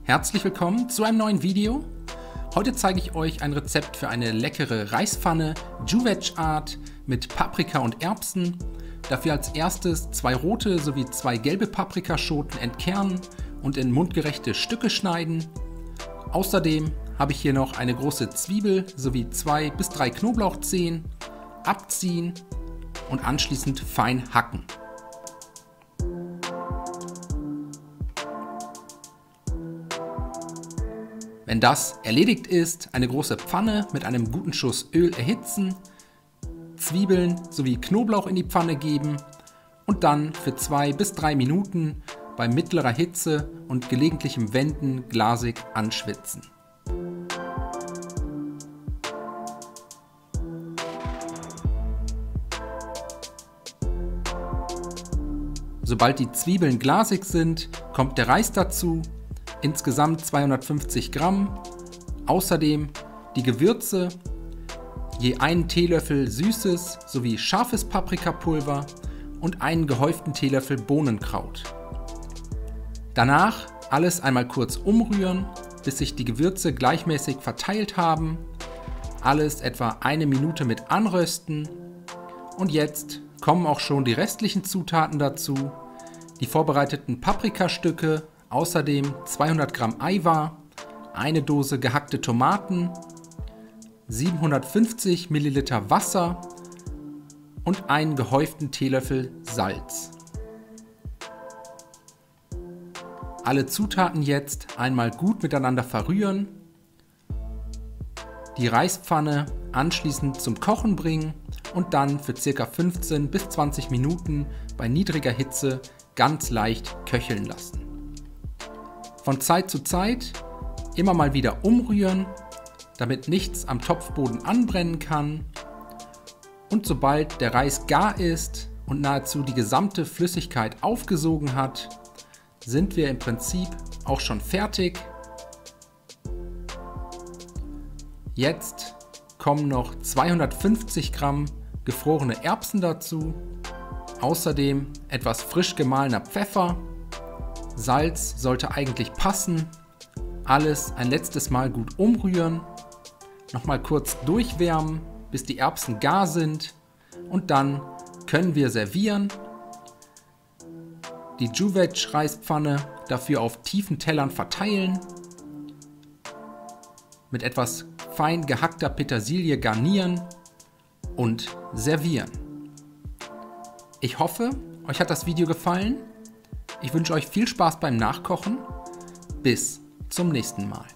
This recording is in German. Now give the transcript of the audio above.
Herzlich willkommen zu einem neuen Video. Heute zeige ich euch ein Rezept für eine leckere Reispfanne Jus-Veg-Art mit Paprika und Erbsen. Dafür als erstes 2 rote sowie 2 gelbe Paprikaschoten entkernen und in mundgerechte Stücke schneiden. Außerdem habe ich hier noch eine große Zwiebel sowie 2 bis 3 Knoblauchzehen, abziehen und anschließend fein hacken. Wenn das erledigt ist, eine große Pfanne mit einem guten Schuss Öl erhitzen, Zwiebeln sowie Knoblauch in die Pfanne geben und dann für 2 bis 3 Minuten bei mittlerer Hitze und gelegentlichem Wenden glasig anschwitzen. Sobald die Zwiebeln glasig sind, kommt der Reis dazu. Insgesamt 250 Gramm, außerdem die Gewürze, je einen Teelöffel süßes sowie scharfes Paprikapulver und einen gehäuften Teelöffel Bohnenkraut. Danach alles einmal kurz umrühren, bis sich die Gewürze gleichmäßig verteilt haben, alles etwa 1 Minute mit anrösten und jetzt kommen auch schon die restlichen Zutaten dazu, die vorbereiteten Paprikastücke, außerdem 200 Gramm Eiweiß, eine Dose gehackte Tomaten, 750 Milliliter Wasser und einen gehäuften Teelöffel Salz. Alle Zutaten jetzt einmal gut miteinander verrühren, die Reispfanne anschließend zum Kochen bringen und dann für ca. 15 bis 20 Minuten bei niedriger Hitze ganz leicht köcheln lassen. Von Zeit zu Zeit immer mal wieder umrühren, damit nichts am Topfboden anbrennen kann. Und sobald der Reis gar ist und nahezu die gesamte Flüssigkeit aufgesogen hat, sind wir im Prinzip auch schon fertig. Jetzt kommen noch 250 Gramm gefrorene Erbsen dazu, außerdem etwas frisch gemahlener Pfeffer. Salz sollte eigentlich passen, alles ein letztes Mal gut umrühren, nochmal kurz durchwärmen, bis die Erbsen gar sind und dann können wir servieren. Die Jus-Veg-Reispfanne dafür auf tiefen Tellern verteilen, mit etwas fein gehackter Petersilie garnieren und servieren. Ich hoffe, euch hat das Video gefallen. Ich wünsche euch viel Spaß beim Nachkochen. Bis zum nächsten Mal.